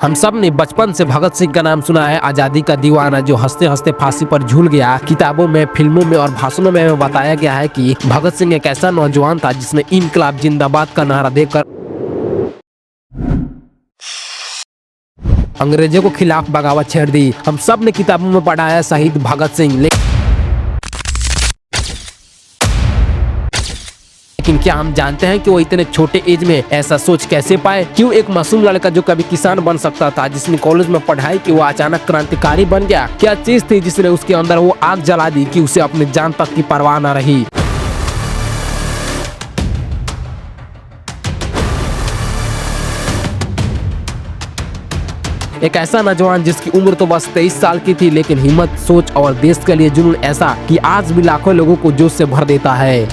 हम सब ने बचपन से भगत सिंह का नाम सुना है, आजादी का दीवाना, जो हंसते हंसते फांसी पर झूल गया। किताबों में, फिल्मों में और भाषणों में बताया गया है कि भगत सिंह एक ऐसा नौजवान था जिसने इनकलाब जिंदाबाद का नारा देकर अंग्रेजों को खिलाफ बगावत छेड़ दी। हम सब ने किताबों में पढ़ा है शहीद भगत सिंह, लेकिन क्या हम जानते हैं कि वो इतने छोटे एज में ऐसा सोच कैसे पाए? क्यों एक मासूम लड़का जो कभी किसान बन सकता था, जिसने कॉलेज में पढ़ाई की, वो अचानक क्रांतिकारी बन गया? क्या चीज थी जिसने उसके अंदर वो आग जला दी कि उसे अपनी जान तक की परवाह न रही? एक ऐसा नौजवान जिसकी उम्र तो बस 23 साल की थी, लेकिन हिम्मत, सोच और देश के लिए जुनून ऐसा कि आज भी लाखों लोगों को जोश से भर देता है।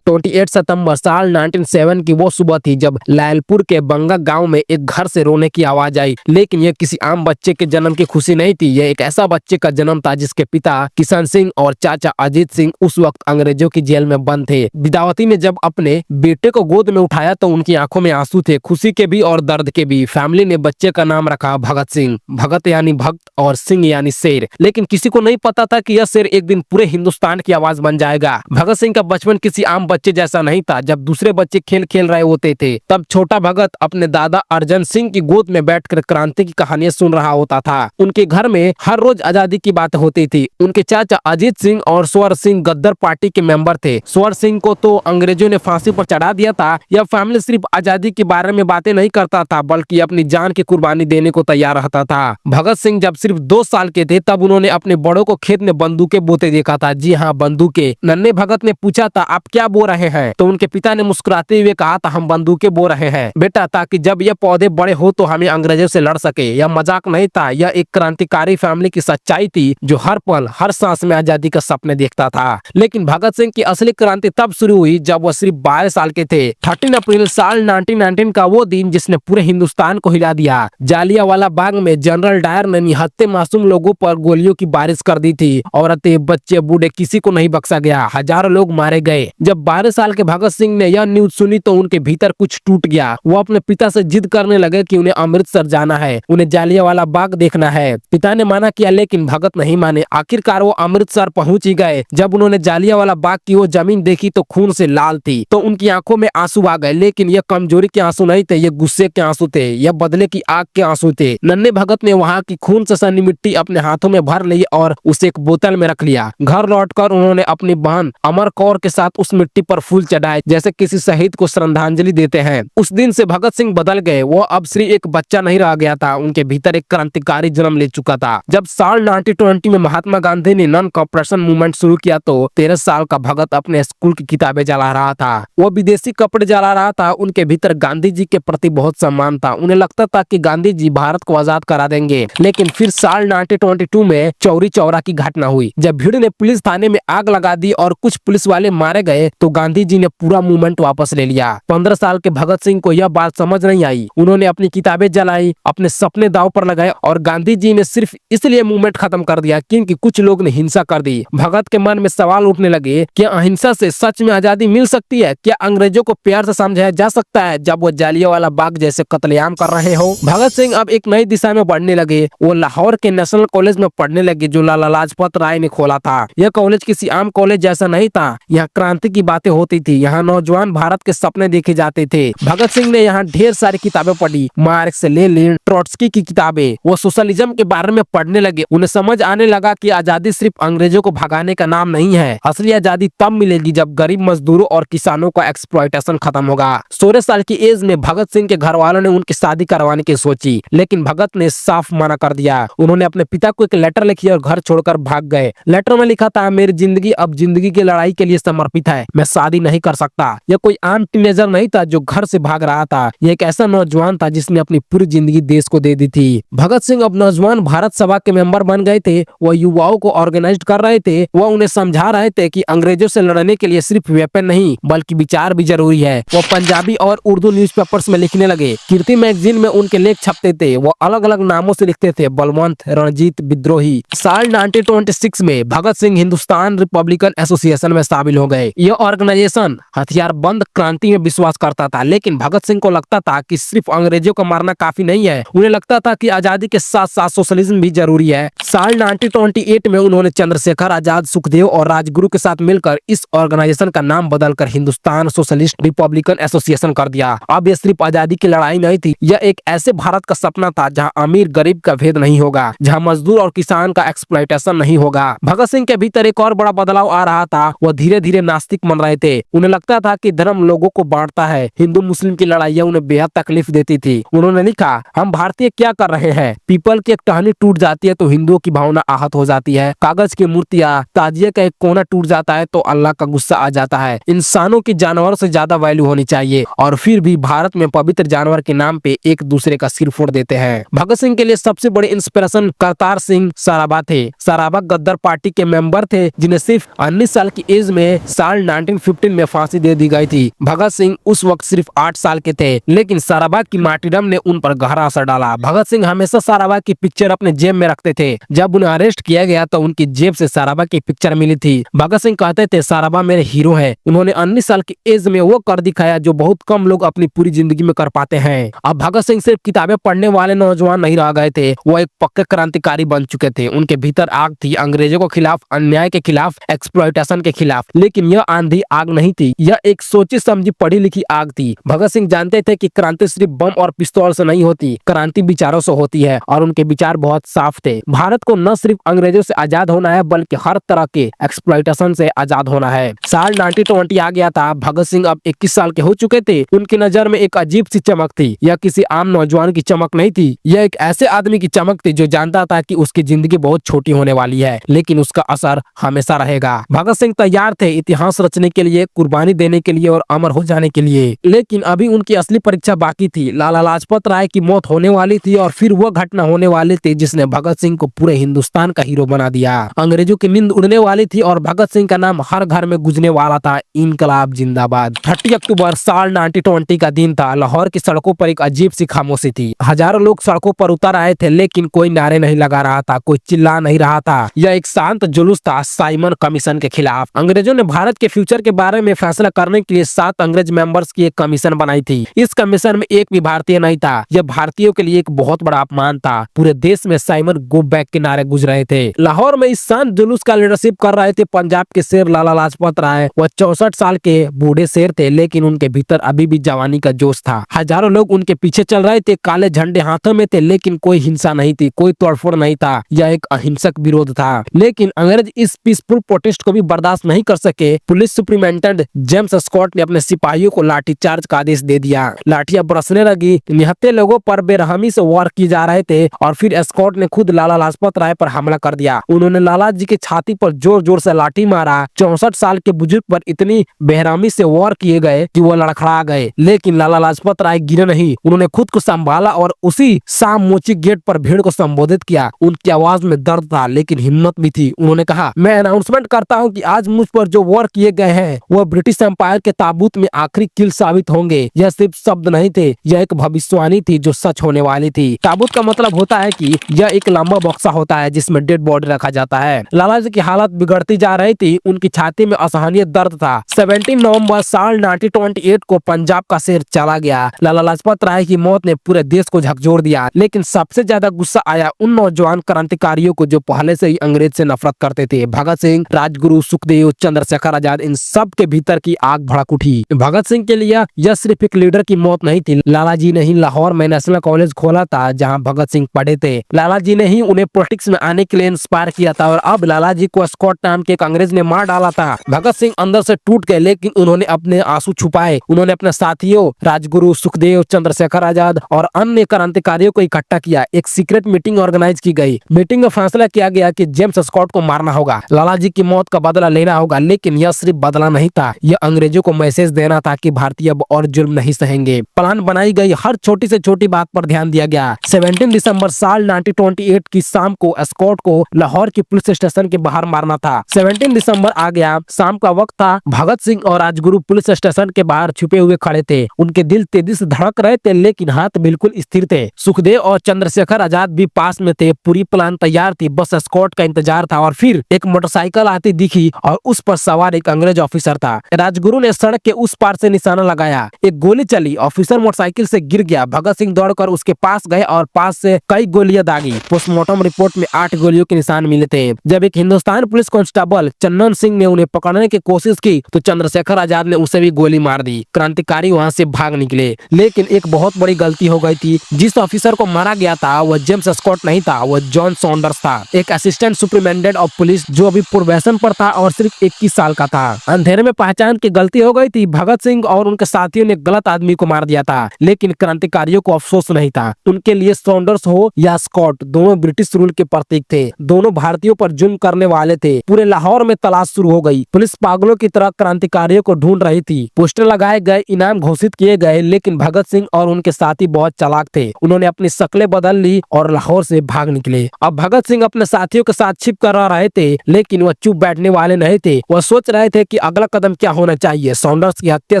28 सितंबर साल 1907 की वो सुबह थी जब लायलपुर के बंगा गांव में एक घर से रोने की आवाज आई। लेकिन यह किसी आम बच्चे के जन्म की खुशी नहीं थी। यह एक ऐसा बच्चे का जन्म था जिसके पिता किशन सिंह और चाचा अजीत सिंह उस वक्त अंग्रेजों की जेल में बंद थे। विद्यावती ने जब अपने बेटे को गोद में उठाया तो उनकी आंखों में आंसू थे, खुशी के भी और दर्द के भी। फैमिली ने बच्चे का नाम रखा भगत सिंह। भगत यानी भक्त और सिंह यानी शेर। लेकिन किसी को नहीं पता था कि यह शेर एक दिन पूरे हिंदुस्तान की आवाज बन जाएगा। भगत सिंह का बचपन किसी आम बच्चे जैसा नहीं था। जब दूसरे बच्चे खेल खेल रहे होते थे, तब छोटा भगत अपने दादा अर्जन सिंह की गोद में बैठकर क्रांति की कहानियां सुन रहा होता था। उनके घर में हर रोज आजादी की बात होती थी। उनके चाचा अजीत सिंह और स्वर सिंह गद्दर पार्टी के मेंबर थे। स्वर सिंह को तो अंग्रेजों ने फांसी पर चढ़ा दिया था। यह फैमिली सिर्फ आजादी के बारे में बातें नहीं करता था, बल्कि अपनी जान की कुर्बानी देने को तैयार रहता था। भगत सिंह जब सिर्फ 2 साल के थे, तब उन्होंने अपने बड़ों को खेत में बंदूकें बोते देखा था। जी हाँ, बंदूकें। नन्हे भगत ने पूछा था, आप क्या बो रहे हैं? तो उनके पिता ने मुस्कुराते हुए कहा था, हम बंदूकें बो रहे हैं बेटा, ताकि जब ये पौधे बड़े हो तो हमें अंग्रेजों से लड़ सके। यह मजाक नहीं था, यह एक क्रांतिकारी फैमिली की सच्चाई थी जो हर पल, हर सांस में आजादी का सपने देखता था। लेकिन भगत सिंह की असली क्रांति तब शुरू हुई जब वह सिर्फ 12 साल के थे। 13 अप्रैल साल 1919 का वो दिन जिसने पूरे हिंदुस्तान को हिला दिया। जालियांवाला बाग में जनरल डायर ने निहत्थे मासूम लोगों पर गोलियों की बारिश कर दी थी। औरतें, बच्चे, बूढ़े, किसी को नहीं बख्शा गया। हजारों लोग मारे गए। जब 12 साल के भगत सिंह ने यह न्यूज सुनी तो उनके भीतर कुछ टूट गया। वो अपने पिता से जिद करने लगे कि उन्हें अमृतसर जाना है, उन्हें जालियांवाला बाग देखना है। पिता ने मना किया, लेकिन भगत नहीं माने। आखिरकार वो अमृतसर पहुंच ही गए। जब उन्होंने जालियांवाला बाग की वो जमीन देखी तो खून से लाल थी, तो उनकी आंखों में आंसू आ गए। लेकिन ये कमजोरी के आंसू नहीं थे, ये गुस्से के आंसू थे, यह बदले की आग के आंसू थे। नन्हे भगत ने वहाँ की खून से सनी मिट्टी अपने हाथों में भर ली और उसे एक बोतल में रख लिया। घर लौटकर उन्होंने अपनी बहन अमर कौर के साथ उस मिट्टी पर फूल चढ़ाए, जैसे किसी शहीद को श्रद्धांजलि देते हैं। उस दिन से भगत सिंह बदल गए। वो अब सिर्फ एक बच्चा नहीं रह गया था, उनके भीतर एक क्रांतिकारी जन्म ले चुका था। जब साल 1920 में महात्मा गांधी ने नॉन कॉपरेशन मूवमेंट शुरू किया तो 13 साल का भगत अपने स्कूल की किताबें जला रहा था। वो विदेशी कपड़े जला रहा था। उनके भीतर गांधी जी के प्रति बहुत सम्मान था। उन्हें लगता था कि गांधी जी भारत को आजाद करा देंगे। लेकिन फिर साल 1922 में चौरी चौरा की घटना हुई। जब भीड़ ने पुलिस थाने में आग लगा दी और कुछ पुलिस वाले मारे गए तो गांधी जी ने पूरा मूवमेंट वापस ले लिया। 15 साल के भगत सिंह को यह बात समझ नहीं आई। उन्होंने अपनी किताबें जलाई, अपने सपने दांव पर लगाए और गांधी जी ने सिर्फ इसलिए मूवमेंट खत्म कर दिया क्योंकि कुछ लोग ने हिंसा कर दी। भगत के मन में सवाल उठने लगे, क्या अहिंसा से सच में आजादी मिल सकती है? क्या अंग्रेजों को प्यार से समझाया जा सकता है जब वो जालियांवाला बाग जैसे कत्लेआम कर रहे हो? भगत सिंह अब एक नई दिशा में बढ़ने लगे। वो लाहौर के नेशनल कॉलेज में पढ़ने लगे जो लाला लाजपत राय ने खोला था। यह कॉलेज किसी आम कॉलेज जैसा नहीं था। यहाँ क्रांति की बातें होती थी। यहाँ नौजवान भारत के सपने देखे जाते थे। भगत सिंह ने यहाँ ढेर सारी किताबें पढ़ी, मार्क्स, लेनिन, ट्रोट्स्की की किताबें। वो सोशलिज्म के बारे में पढ़ने लगे। उन्हें समझ आने लगा कि आजादी सिर्फ अंग्रेजों को भगाने का नाम नहीं है। असली आजादी तब मिलेगी जब गरीब मजदूरों और किसानों का एक्सप्लॉयटेशन खत्म होगा। 16 साल की एज में भगत सिंह के घर वालों ने उनकी शादी करवाने की सोची, लेकिन भगत ने साफ मना कर दिया। उन्होंने अपने पिता को एक लेटर लिखी और घर छोड़कर भाग गए। लेटर में लिखा था, मेरी जिंदगी अब जिंदगी की लड़ाई के लिए समर्पित है, मैं शादी नहीं कर सकता। यह कोई आम टीनेजर नहीं था जो घर से भाग रहा था। यह एक ऐसा नौजवान था जिसने अपनी पूरी जिंदगी देश को दे दी थी। भगत सिंह अब नौजवान भारत सभा के मेंबर बन गए थे। वह युवाओं को ऑर्गेनाइज कर रहे थे। वह उन्हें समझा रहे थे कि अंग्रेजों से लड़ने के लिए सिर्फ वेपन नहीं बल्कि विचार भी जरूरी है। वो पंजाबी और उर्दू न्यूज़पेपर्स में लिखने लगे। कीर्ति मैगजीन में उनके लेख छपते थे। वो अलग अलग नामों से लिखते थे, बलवंत, रणजीत, विद्रोही। साल 1926 में भगत सिंह हिंदुस्तान रिपब्लिकन एसोसिएशन में शामिल हो गए। यह ऑर्गेनाइजेशन हथियारबंद क्रांति में विश्वास करता था, लेकिन भगत सिंह को लगता था कि सिर्फ अंग्रेजों को मारना काफी नहीं है। उन्हें लगता था कि आजादी के साथ साथ सोशलिज्म भी जरूरी है। साल 1928 में उन्होंने चंद्रशेखर आजाद, सुखदेव और राजगुरु के साथ मिलकर इस ऑर्गेनाइजेशन का नाम बदलकर हिंदुस्तान सोशलिस्ट रिपब्लिकन एसोसिएशन कर दिया। अब यह सिर्फ आजादी की लड़ाई नहीं थी, यह एक ऐसे भारत का सपना था जहां अमीर गरीब का भेद नहीं होगा, जहां मजदूर और किसान का एक्सप्लॉयटेशन नहीं होगा। भगत सिंह के भीतर एक और बड़ा बदलाव आ रहा था। वह धीरे धीरे नास्तिक बन रहे थे। उन्हें लगता था कि धर्म लोगों को बांटता है। हिंदू मुस्लिम की लड़ाइयाँ उन्हें बेहद तकलीफ देती थी। उन्होंने लिखा, हम भारतीय क्या कर रहे हैं? पीपल की एक टहनी टूट जाती है तो हिंदुओं की भावना आहत हो जाती है। कागज की मूर्तियाँ, ताजिए का एक कोना टूट जाता है तो अल्लाह का गुस्सा आ जाता है। इंसानों की जानवरों से ज्यादा वैल्यू होनी चाहिए, और फिर भी भारत में पवित्र जानवर के नाम पे एक दूसरे का सिर फोड़ देते हैं। भगत सिंह के लिए सबसे बड़े इंस्पिरेशन करतार सिंह सराबा थे। सराबा गद्दार पार्टी के मेंबर थे, जिन्हें सिर्फ 19 साल की एज में साल 1915 में फांसी दे दी गई थी। भगत सिंह उस वक्त सिर्फ 8 साल के थे, लेकिन सराबा की मार्टिरम ने उन पर गहरा असर डाला। भगत सिंह हमेशा सराबा की पिक्चर अपने जेब में रखते थे। जब उन्हें अरेस्ट किया गया तो उनकी जेब से सराबा की पिक्चर मिली थी। भगत सिंह कहते थे, सराबा मेरे हीरो है। उन्होंने 19 साल की एज में वो कर दिखाया जो बहुत कम लोग अपनी पूरी जिंदगी में कर पाते हैं। अब भगत सिंह सिर्फ किताबें पढ़ने वाले नौजवान नहीं रह गए थे, वो एक पक्के क्रांतिकारी बन चुके थे। उनके भीतर आग थी, अंग्रेजों के खिलाफ, अन्याय के खिलाफ, एक्सप्लॉयटेशन के खिलाफ। लेकिन यह आंधी आग नहीं थी, यह एक सोची समझी पढ़ी लिखी आग थी। भगत सिंह जानते थे कि क्रांति सिर्फ बम और पिस्तौल से नहीं होती, क्रांति विचारों से होती है, और उनके विचार बहुत साफ थे। भारत को न सिर्फ अंग्रेजों से आजाद होना है, बल्कि हर तरह के एक्सप्लॉयटेशन से आजाद होना है। साल 1920 आ गया था। भगत सिंह अब 21 साल के हो चुके थे। उनकी नजर में एक अजीब सी चमक थी। यह किसी आम नौजवान की चमक नहीं थी, यह एक ऐसे आदमी की चमक थी जो जानता था कि उसकी जिंदगी बहुत छोटी होने वाली है, लेकिन उसका असर हमेशा रहेगा। भगत सिंह तैयार थे इतिहास रचने के लिए, कुर्बानी देने के लिए और अमर हो जाने के लिए। लेकिन अभी उनकी असली परीक्षा बाकी थी। लाला लाजपत राय की मौत होने वाली थी, और फिर वह घटना होने वाली थी जिसने भगत सिंह को पूरे हिंदुस्तान का हीरो बना दिया। अंग्रेजों की नींद उड़ने वाली थी और भगत सिंह का नाम हर घर में गूंजने वाला था, इनकलाब जिंदाबाद। 30 अक्टूबर साल 1920 का दिन था। लाहौर की सड़कों पर एक अजीब सी खामोशी थी। हजारों लोग सड़कों पर उतर आए थे, लेकिन कोई नारे नहीं लगा रहा था, कोई चिल्ला नहीं रहा था। यह एक शांत जुलूस था साइमन कमीशन के खिलाफ। अंग्रेजों ने भारत के फ्यूचर के बारे में फैसला करने के लिए 7 अंग्रेज मेंबर्स की एक कमीशन बनाई थी। इस कमीशन में एक भी भारतीय नहीं था। यह भारतीयों के लिए एक बहुत बड़ा अपमान था। पूरे देश में साइमन गो बैक के नारे गूंज रहे थे। लाहौर में इस शांत जुलूस का लीडरशिप कर रहे थे पंजाब के शेर लाला लाजपत राय। वह 64 साल के बूढ़े शेर थे, लेकिन उनके भीतर अभी भी जवानी का जोश था। हजारों लोग उनके पीछे चल रहे थे, काले झंडे हाथों में थे, लेकिन कोई हिंसा नहीं थी, कोई तोड़फोड़ नहीं था। यह एक अहिंसक विरोध था। लेकिन अंग्रेज इस पीसफुल प्रोटेस्ट को भी बर्दाश्त नहीं कर सके। पुलिस सुपरिटेंडेंट जेम्स स्कॉट ने अपने सिपाहियों को लाठीचार्ज का आदेश दे दिया। लाठियां बरसने लगी। निहत्थे लोगों पर बेरहमी से वार किए जा रहे थे, और फिर स्कॉट ने खुद लाला लाजपत राय पर हमला कर दिया। उन्होंने लाला जी की छाती पर जोर जोर से लाठी मारा। 64 साल के बुजुर्ग पर इतनी बेरहमी से वार किए गए कि वो लड़खड़ा गए, लेकिन लाला लाजपत राय गिरे नहीं। उन्होंने खुद को संभाला और उसी शाम मोची गेट पर भीड़ को संबोधित किया। उनकी आवाज में दर्द था, लेकिन हिम्मत भी थी। उन्होंने कहा, मैं अनाउंसमेंट करता हूँ कि आज मुझ पर जो वार किए गए हैं वह ब्रिटिश एम्पायर के ताबूत में आखिरी किल साबित होंगे। यह सिर्फ शब्द नहीं थे, यह एक भविष्यवाणी थी जो सच होने वाली थी। ताबूत का मतलब होता है कि यह एक लंबा बक्सा होता है जिसमें डेड बॉडी रखा जाता है। लाला जी की हालत बिगड़ती जा रही थी। उनकी छाती में असहनीय दर्द था। 17 नवंबर साल 1928 को पंजाब का शेर चला गया। लाला लाजपत राय की मौत ने पूरे देश को झकझोर दिया, लेकिन सबसे ज्यादा गुस्सा आया उन नौजवान क्रांतिकारियों को जो पहले से ही अंग्रेज से नफरत करते थे। भगत सिंह, राजगुरु, सुखदेव, चंद्रशेखर आजाद, इन सब के भीतर की आग भड़क उठी। भगत सिंह के लिए यह सिर्फ एक लीडर की मौत नहीं थी। लाला जी ने ही लाहौर में नेशनल कॉलेज खोला था जहां भगत सिंह पढ़े थे। लाला जी ने ही उन्हें पॉलिटिक्स में आने के लिए इंस्पायर किया था, और अब लाला जी को स्कॉट नाम के एक अंग्रेज ने मार डाला था। भगत सिंह अंदर से टूट गए, लेकिन उन्होंने अपने आंसू छुपाए। उन्होंने अपने साथियों राजगुरु, सुखदेव, चंद्रशेखर आजाद और अन्य क्रांतिकारियों को इकट्ठा किया। एक सीक्रेट मीटिंग ऑर्गेनाइज की गई। मीटिंग में फैसला किया गया कि जेम्स स्कॉट को मारना होगा, लाला जी की मौत का बदला लेना होगा। लेकिन यह सिर्फ बदला नहीं था, यह अंग्रेजों को मैसेज देना था कि भारतीय अब और जुल्म नहीं सहेंगे। प्लान बनाई गई, हर छोटी से छोटी बात पर ध्यान दिया गया। 17 दिसंबर साल 1928 की शाम को स्कॉट को लाहौर की पुलिस स्टेशन के बाहर मारना था। 17 दिसंबर आ गया, शाम का वक्त था। भगत सिंह और राजगुरु पुलिस स्टेशन के बाहर छुपे हुए खड़े थे। उनके दिल तेजी से धड़क रहे थे, लेकिन हाथ बिल्कुल स्थिर थे। सुखदेव और चंद्रशेखर आजाद भी पास में थे। पूरी प्लान तैयार थी, बस स्कॉट का इंतजार था। और फिर एक मोटरसाइकिल आती दिखी और उस पर सवार एक अंग्रेज ऑफिसर था। राजगुरु ने सड़क के उस पार से निशाना लगाया, एक गोली चली, ऑफिसर मोटरसाइकिल से गिर गया। भगत सिंह दौड़कर उसके पास गए और पास से कई गोलियां दागी। पोस्टमार्टम रिपोर्ट में 8 गोलियों के निशान मिले थे। जब एक हिंदुस्तान पुलिस कांस्टेबल चन्नन सिंह ने उन्हें पकड़ने की कोशिश की तो चंद्रशेखर आजाद ने उसे भी गोली मार दी। क्रांतिकारी वहां से भाग निकले, लेकिन एक बहुत बड़ी गलती हो गई थी। जिस ऑफिसर को मारा गया था वह जेम्स स्कॉट नहीं था, वह जॉन सॉन्डर्स था, एक असिस्टेंट सुपरिटेंडेंट ऑफ पुलिस जो अभी प्रोबेशन पर था और सिर्फ 21 साल का था। अंधेरे में पहचान की गलती हो गई थी। भगत सिंह और उनके साथियों ने गलत आदमी को मार दिया था, लेकिन क्रांतिकारियों को अफसोस नहीं था। उनके लिए सॉन्डर्स हो या स्कॉट, दोनों ब्रिटिश रूल के प्रतीक थे, दोनों भारतीयों पर जुल्म करने वाले थे। पूरे लाहौर में तलाश शुरू हो गई। पुलिस पागलों की तरह क्रांतिकारियों को ढूंढ रही थी। पोस्टर लगाए गए, इनाम घोषित किए गए, लेकिन भगत सिंह और उनके साथी बहुत चालाक थे। उन्होंने अपनी शक्लें बदल ली और लाहौर से भाग निकले। अब भगत सिंह अपने साथियों के साथ छिप कर रहे थे, लेकिन वह चुप बैठने वाले नहीं थे। वह सोच रहे थे कि अगला कदम क्या होना चाहिए। सॉन्डर्स की हत्या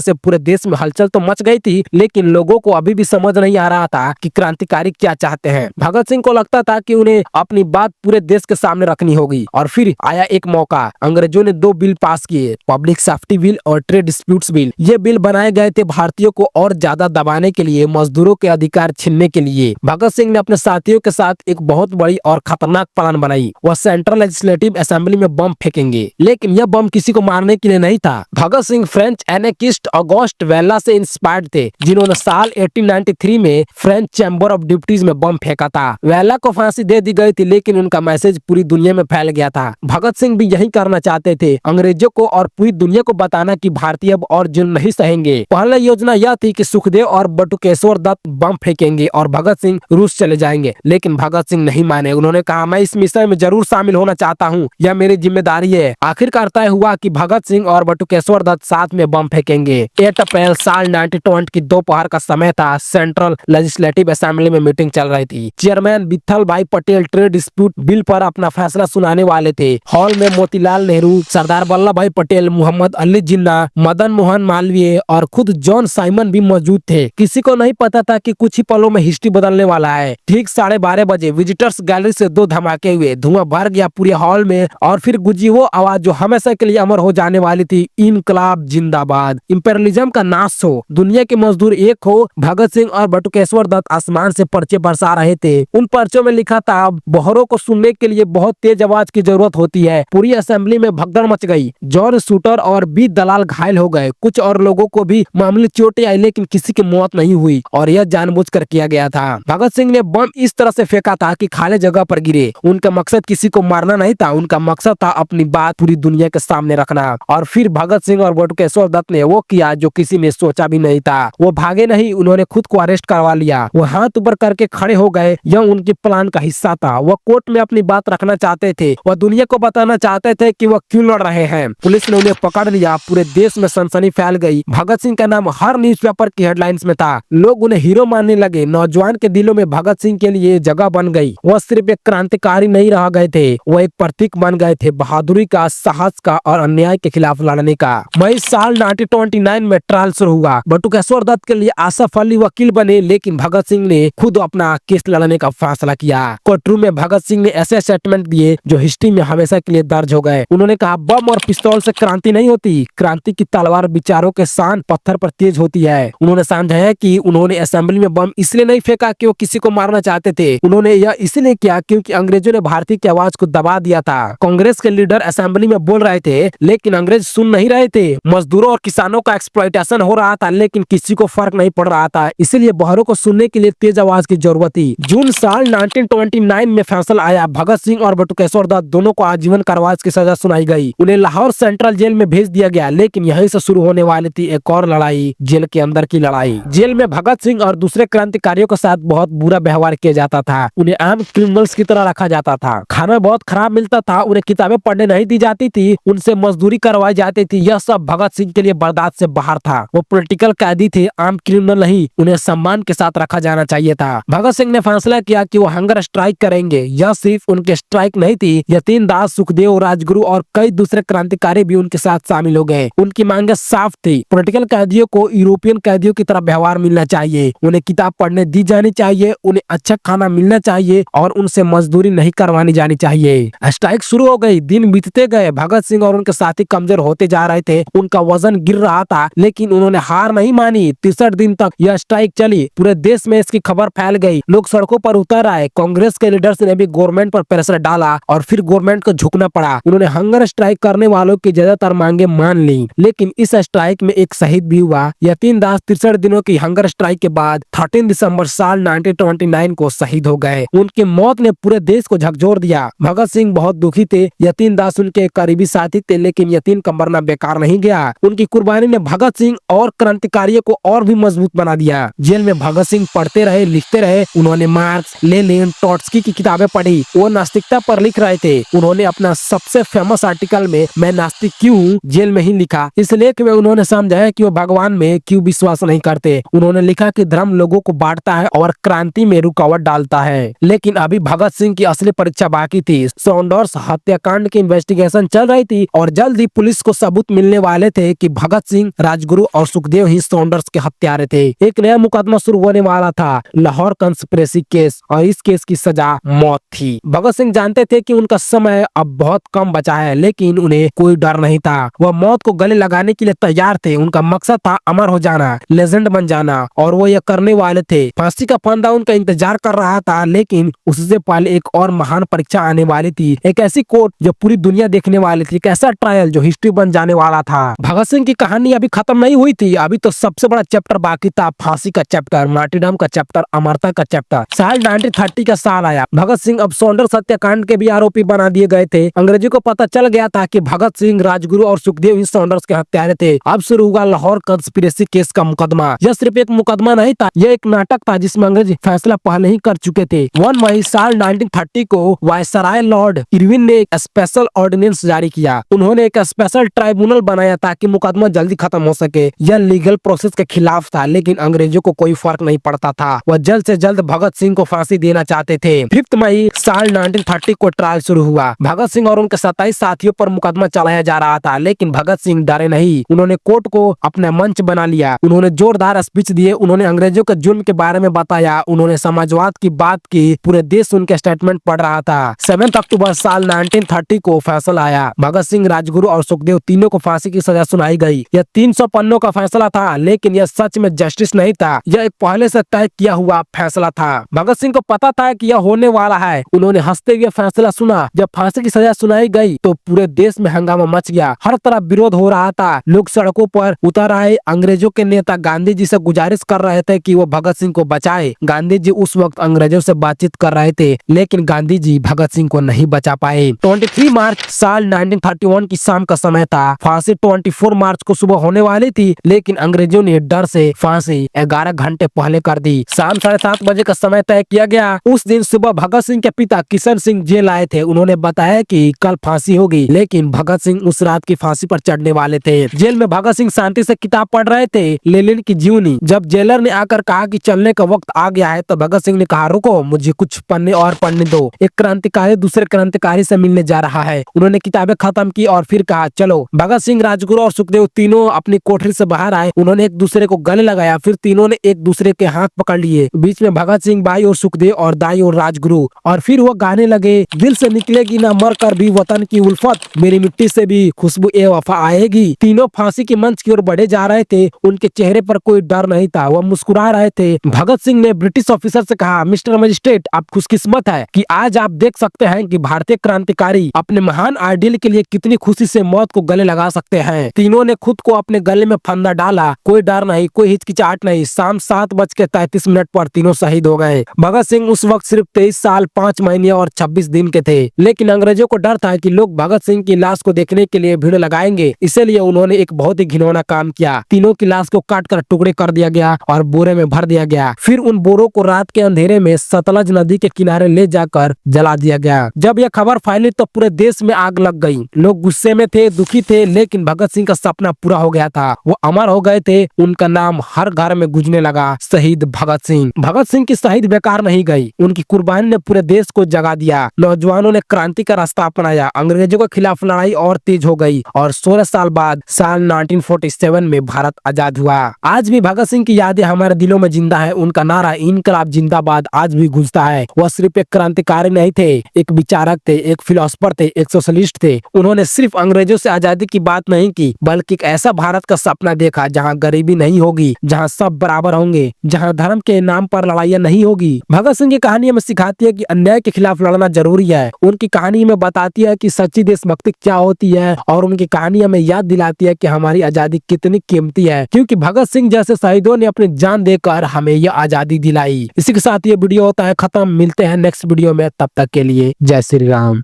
से पूरे देश में हलचल तो मच गई थी, लेकिन लोगों को अभी भी समझ नहीं आ रहा था कि क्रांतिकारी क्या चाहते हैं। भगत सिंह को लगता था कि उन्हें अपनी बात पूरे देश के सामने रखनी होगी। और फिर आया एक मौका। अंग्रेजों ने 2 बिल पास किए, पब्लिक सेफ्टी बिल और ट्रेड डिस्प्यूट्स बिल। ये बिल बनाए गए थे भारतीयों को और ज्यादा दबाने के लिए, मजदूरों के अधिकार छीनने के लिए। भगत सिंह ने अपने साथियों के साथ एक बहुत बड़ी और खतरनाक प्लान बनाई। वह सेंट्रल लेजिस्लेटिव असेंबली में बम फेंकेंगे, लेकिन यह बम किसी को मारने के लिए नहीं था। भगत सिंह फ्रेंच एनेकिस्ट ऑगस्ट वेला से इंस्पायर्ड थे, जिन्होंने साल 1893 में फ्रेंच चैम्बर ऑफ डिप्टीज में बम फेंका था। वेला को फांसी दे दी गई थी, लेकिन उनका मैसेज पूरी दुनिया में फैल गया था। भगत सिंह भी यही करना चाहते थे, अंग्रेजों को और पूरी दुनिया को बताना कि भारतीय अब और जुल्म नहीं सहेंगे। पहले योजना यह थी कि सुखदेव और बटुकेश्वर दत्त बम फेंकेंगे और भगत सिंह रूस चले जाएंगे, लेकिन भगत सिंह नहीं माने। उन्होंने कहा, मैं इस मिशन में जरूर शामिल होना चाहता हूँ, यह मेरी जिम्मेदारी है। आखिरकार तय हुआ कि भगत सिंह और बटुकेश्वर दत्त साथ में बम फेंकेंगे। 8 अप्रैल साल 1920 की दोपहर का समय था। सेंट्रल लेजिस्लेटिव असेंबली में मीटिंग चल रही थी। चेयरमैन विठल भाई पटेल ट्रेड डिस्प्यूट बिल पर अपना फैसला सुनाने वाले थे। हॉल में मोतीलाल नेहरू, सरदार वल्लभ भाई पटेल, मोहम्मद अली जिन्ना, मदन मोहन मालवीय और खुद जॉन साइमन भी मौजूद थे। किसी को नहीं पता था कि कुछ ही पलों में हिस्ट्री बदलने वाला है। ठीक 12:30 बजे विजिटर्स गैलरी से 2 धमाके हुए। धुआं भर गया पूरे हॉल में और फिर गुजी वो आवाज जो हमेशा के लिए अमर हो जाने वाली थी, इनकलाब जिंदाबाद, इंपेरियलिज्म का नाश हो, दुनिया के मजदूर एक हो। भगत सिंह और बटुकेश्वर दत्त आसमान से पर्चे बरसा रहे थे। उन पर्चों में लिखा था, बहरों को सुनने के लिए बहुत तेज आवाज की जरूरत होती है। पूरी असेंबली में भगदड़ मच गई। जॉन शूटर और बी दलाल घायल हो गए। कुछ और लोगों को भी मामूली चोटें आई, लेकिन किसी की मौत नहीं हुई और यह जानबूझकर किया गया था। भगत सिंह ने बम इस तरह से फेंका था कि खाली जगह पर गिरे। उनका मकसद किसी को मारना नहीं था, उनका मकसद था अपनी बात पूरी दुनिया के सामने रखना। और फिर भगत सिंह और बटुकेश्वर दत्त ने वो किया जो किसी ने सोचा भी नहीं था। वो भागे नहीं, उन्होंने खुद को अरेस्ट करवा लिया। वो हाथ ऊपर करके खड़े हो गए। यह उनके प्लान का हिस्सा था। वो कोर्ट में अपनी बात रखना चाहते थे। वह दुनिया को बताना चाहते थे कि वह क्यों लड़ रहे हैं। पुलिस ने उन्हें पकड़ लिया। पूरे देश में सनसनी फैल गई। भगत सिंह का नाम हर न्यूज़पेपर की हेडलाइंस में था। लोग उन्हें हीरो मानने लगे। नौजवान के दिलों में भगत सिंह के लिए जगह बन गई। वह सिर्फ एक क्रांतिकारी नहीं रह गए थे, वह एक प्रतीक बन गए थे बहादुरी का, साहस का और अन्याय के खिलाफ लड़ने का। मई साल 1929 में ट्रायल शुरू हुआ। बटुकेश्वर दत्त के लिए आसफ अली वकील बने, लेकिन भगत सिंह ने खुद अपना केस लड़ने का फैसला किया। कोर्टरूम में भगत सिंह ने ऐसे स्टेटमेंट दिए जो हिस्ट्री में हमेशा के लिए दर्ज हो गए। उन्होंने कहा, बम और पिस्तौल से क्रांति नहीं होती, क्रांति की तलवार विचारों के शान पत्थर पर तेज होती है। उन्होंने समझाया कि उन्होंने असेंबली में बम इसलिए नहीं फेंका कि वो किसी को मारना चाहते थे, उन्होंने यह इसलिए किया क्योंकि अंग्रेजों ने भारतीय की आवाज को दबा दिया था। कांग्रेस के लीडर असेंबली में बोल रहे थे, लेकिन अंग्रेज सुन नहीं रहे थे। मजदूरों और किसानों का एक्सप्लॉयटेशन हो रहा था, लेकिन किसी को फर्क नहीं पड़ रहा था। इसीलिए बहरों को सुनने के लिए तेज आवाज की जरूरत थी। जून साल 1929 में फैसला आया। भगत सिंह और बटुकेश्वर दत्त दोनों को आजीवन कारावास की सजा सुनाई गई। उन्हें लाहौर सेंट्रल जेल में भेज दिया गया, लेकिन यहीं से शुरू होने वाली थी एक और लड़ाई, जेल के अंदर की लड़ाई। जेल में भगत सिंह और दूसरे क्रांतिकारियों के साथ बहुत बुरा व्यवहार किया जाता था। उन्हें आम क्रिमिनल्स की तरह रखा जाता था। खाना बहुत खराब मिलता था। उन्हें किताबें पढ़ने नहीं दी जाती थी। उनसे मजदूरी करवाई जाती थी। यह सब भगत सिंह के लिए बर्दाश्त से बाहर था। वो पॉलिटिकल कैदी थे, आम क्रिमिनल नहीं। उन्हें सम्मान के साथ रखा जाना चाहिए था। भगत सिंह ने फैसला किया कि वो हंगर स्ट्राइक करेंगे। यह सिर्फ उनके स्ट्राइक नहीं थी, यतीन दास, सुखदेव, राजगुरु और कई दूसरे क्रांतिकारी भी उनके साथ शामिल हो गए। उनकी मांगे साफ थी। पॉलिटिकल कैदियों को यूरोपियन कैदियों की तरह व्यवहार मिलना चाहिए। उन्हें किताब पढ़ने दी जानी चाहिए। उन्हें अच्छा खाना मिलना चाहिए और उनसे मजदूरी नहीं करवानी जानी चाहिए। स्ट्राइक शुरू हो गई। दिन बीतते गए। भगत सिंह और उनके साथी कमजोर होते जा रहे थे, उनका वजन गिर रहा था, लेकिन उन्होंने हार नहीं मानी। 63 दिन तक यह स्ट्राइक चली। पूरे देश में इसकी खबर फैल गई, लोग सड़कों पर उतर आए। कांग्रेस के लीडर्स ने भी गवर्नमेंट पर प्रेशर डाला और फिर गवर्नमेंट को झुकना पड़ा। उन्होंने हंगर स्ट्राइक करने वालों की ज्यादातर मांगे मान ली, लेकिन इस स्ट्राइक में एक शहीद भी हुआ। यतीन दास 63 दिनों की हंगर स्ट्राइक के बाद 13 दिसंबर साल 1929 को शहीद हो गए। उनकी मौत ने पूरे देश को झकझोर दिया। भगत सिंह बहुत दुखी थे। यतीन दास उनके करीबी साथी थे, लेकिन यतीन का मरना बेकार नहीं गया। उनकी कुर्बानी ने भगत सिंह और क्रांतिकारियों को और भी मजबूत बना दिया। जेल में भगत सिंह पढ़ते रहे, लिखते रहे। उन्होंने मार्क्स, लेनिन, ट्रॉट्स्की की किताबें पढ़ी। वो नास्तिकता पर लिख रहे थे। उन्होंने अपना सबसे फेमस आर्टिकल में मैं नास्तिक क्यों हूँ जेल में ही लिखा। इस लेख में उन्होंने समझाया कि वो भगवान में क्यों विश्वास नहीं करते। उन्होंने लिखा कि धर्म लोगों को बांटता है और क्रांति में रुकावट डालता है। लेकिन अभी भगत सिंह की असली परीक्षा बाकी थी। सॉन्डर्स हत्याकांड की इन्वेस्टिगेशन चल रही थी और जल्द ही पुलिस को सबूत मिलने वाले थे कि भगत सिंह, राजगुरु और सुखदेव ही सॉन्डर्स के हत्यारे थे। एक नया मुकदमा शुरू होने वाला था, लाहौर कंस्पिरेसी केस, और इस केस की सजा मौत थी। भगत सिंह जानते थे कि उनका समय अब बहुत कम बचा है, लेकिन उन्हें कोई डर नहीं था। वह मौत को गले लगाने के लिए तैयार थे। उनका मकसद था अमर हो जाना, लेजेंड बन जाना, और वो यह करने वाले थे। फांसी का फंदा उनका इंतजार कर रहा था, लेकिन उससे पहले एक और महान परीक्षा आने वाली थी। एक ऐसी कोर्ट जो पूरी दुनिया देखने वाली थी, एक ऐसा ट्रायल जो हिस्ट्री बन जाने वाला था। भगत सिंह की कहानी अभी खत्म नहीं हुई थी। अभी तो सबसे बड़ा चैप्टर बाकी था, फांसी का चैप्टर, मार्टिरडम का चैप्टर, अमरता का चैप्टर। साल 1930 का साल आया। भगत सिंह अब सॉन्डर्स हत्याकांड के भी आरोपी बना दिए गए थे। अंग्रेजों को पता चल गया था कि भगत सिंह, राजगुरु और सुखदेव ही सॉन्डर्स के हत्यारे थे। अब शुरू हुआ लाहौर कंस्पिरेसी केस का मुकदमा। यह सिर्फ एक मुकदमा नहीं था, यह एक नाटक था जिसमें अंग्रेज फैसला पहले ही कर चुके थे। 1 मई साल 1930 को वायसराय लॉर्ड इरविन ने एक स्पेशल ऑर्डिनेंस जारी किया। उन्होंने एक स्पेशल ट्राइब्यूनल बनाया ताकि मुकदमा जल्दी खत्म हो सके। यह लीगल प्रोसेस के खिलाफ था, लेकिन अंग्रेजों को कोई फर्क नहीं पड़ता था। वह जल्द से जल्द भगत सिंह को फांसी देना चाहते थे। 5 मई साल 1930 को ट्रायल शुरू हुआ। भगत सिंह और उनके 27 साथियों पर मुकदमा चलाया जा रहा था, लेकिन भगत सिंह डरे नहीं। उन्होंने कोर्ट को अपना मंच बना लिया। उन्होंने जोरदार स्पीच दिए। उन्होंने अंग्रेजों के जुर्म के बारे में बताया। उन्होंने समाजवाद की बात की। पूरे देश उनके स्टेटमेंट पढ़ रहा था। 7 अक्टूबर साल 1930 को फैसला आया। भगत सिंह, राजगुरु और सुखदेव तीनों को फांसी की सजा सुनाई गई। यह 300 पन्नों का फैसला था, लेकिन यह सच में जस्टिस नहीं था। यह एक पहले से तय किया हुआ फैसला था। भगत सिंह को पता था कि यह होने वाला है। उन्होंने हंसते हुए फैसला सुना। जब फांसी की सजा सुनाई गई तो पूरे देश में हंगामा मच गया। हर तरफ विरोध हो रहा था। लोग सड़कों पर उतर आए। अंग्रेजों के नेता गांधी जी से गुजारिश कर रहे थे कि वो भगत सिंह को बचाए। गांधी जी उस वक्त अंग्रेजों से बातचीत कर रहे थे, लेकिन गांधी जी भगत सिंह को नहीं बचा पाए। 23 मार्च साल 1931 की शाम का समय था। फांसी 24 मार्च को सुबह होने वाली थी, लेकिन अंग्रेजों ने डर से फांसी 11 घंटे पहले कर दी। शाम 7:30 बजे का समय तय किया गया। उस दिन सुबह भगत सिंह के पिता किशन सिंह जेल आए थे। उन्होंने बताया कि कल फांसी होगी, लेकिन भगत सिंह उस रात की फांसी पर चढ़ने वाले थे। जेल में भगत सिंह शांति से किताब पढ़ रहे थे, लेनिन की जीवनी। जब जेलर ने आकर कहा कि चलने का वक्त आ गया है, तो भगत सिंह ने कहा, रुको, मुझे कुछ पन्ने और पढ़ने दो। एक क्रांतिकारी दूसरे क्रांतिकारी से मिलने जा रहा है। उन्होंने किताबें खत्म की और फिर कहा, चलो। भगत सिंह, राजगुरु और सुखदेव तीनों अपनी कोठरी से बाहर आए। उन्होंने एक दूसरे को गले लगाया। फिर तीनों ने एक दूसरे के हाथ पकड़ लिए। बीच में भगत सिंह, बाई और सुखदेव और दाई और राजगुरु। और फिर वो गाने लगे, दिल से निकलेगी ना मर कर भी वतन की उल्फत, मेरी मिट्टी से भी खुशबू ए वफा आएगी। तीनों फांसी के मंच की ओर बढ़े जा रहे थे। उनके चेहरे पर कोई डर नहीं था, वह मुस्कुरा रहे थे। भगत सिंह ने ब्रिटिश ऑफिसर से कहा, मिस्टर मजिस्ट्रेट, आप खुशकिस्मत है कि आज आप देख सकते हैं कि भारतीय क्रांतिकारी अपने महान आइडियल के लिए कितनी खुशी से मौत को गले लगा सकते हैं। तीनों ने खुद को अपने गले में फंदा डाला। कोई डर नहीं, कोई हिचकिचाहट नहीं। शाम 7:33 पर तीनों शहीद हो गए। भगत सिंह उस वक्त सिर्फ 23 साल 5 महीने और 26 दिन के थे, लेकिन अंग्रेजों को डर था कि लोग भगत सिंह की लाश को देखने के लिए भीड़ लगाएंगे। इसलिए उन्होंने एक बहुत ही घिनौना काम किया। तीनों की लाश को काट कर टुकड़े कर दिया गया और बोरे में भर दिया गया। फिर उन बोरों को रात के अंधेरे में सतलज नदी के किनारे ले जाकर जला दिया गया। जब यह खबर फैली तो पूरे देश में आग लग गई। लोग गुस्से में थे, दुखी थे, लेकिन भगत सिंह का सपना पूरा हो गया था। वो अमर हो गए थे। उनका नाम हर घर में गूंजने लगा, शहीद भगत सिंह। भगत सिंह की शहीद बेकार नहीं गई। उनकी कुर्बानी ने पूरे देश को जगा दिया। नौजवानों ने क्रांति का रास्ता अपनाया। अंग्रेजों के खिलाफ लड़ाई और तेज हो गई और 16 साल बाद साल 1947 में भारत आजाद हुआ। आज भी भगत सिंह की यादें हमारे दिलों में जिंदा है। उनका नारा इनकलाब जिंदाबाद आज भी गूंजता है। वह सिर्फ एक क्रांतिकारी नहीं थे, एक विचारक थे, एक फिलोसफर थे, एक सोशलिस्ट थे। उन्होंने सिर्फ अंग्रेजों से आजादी की बात नहीं की, बल्कि एक ऐसा भारत का सपना देखा जहाँ गरीबी नहीं होगी, जहाँ सब बराबर होंगे, जहाँ धर्म के नाम पर लड़ाइयाँ नहीं होगी। भगत सिंह की कहानी हमें सिखाती है कि अन्याय के खिलाफ लड़ना जरूरी है। उनकी कहानी हमें बताती है कि सच्ची देशभक्ति क्या होती है, और उनकी कहानी हमें याद दिलाती है कि हमारी आजादी कितनी कीमती है, क्योंकि भगत सिंह जैसे शहीदों ने अपनी जान देकर हमें यह आजादी दिलाई। इसी के साथ ये वीडियो होता है खत्म। मिलते हैं नेक्स्ट वीडियो में, तब तक के लिए जय श्री राम।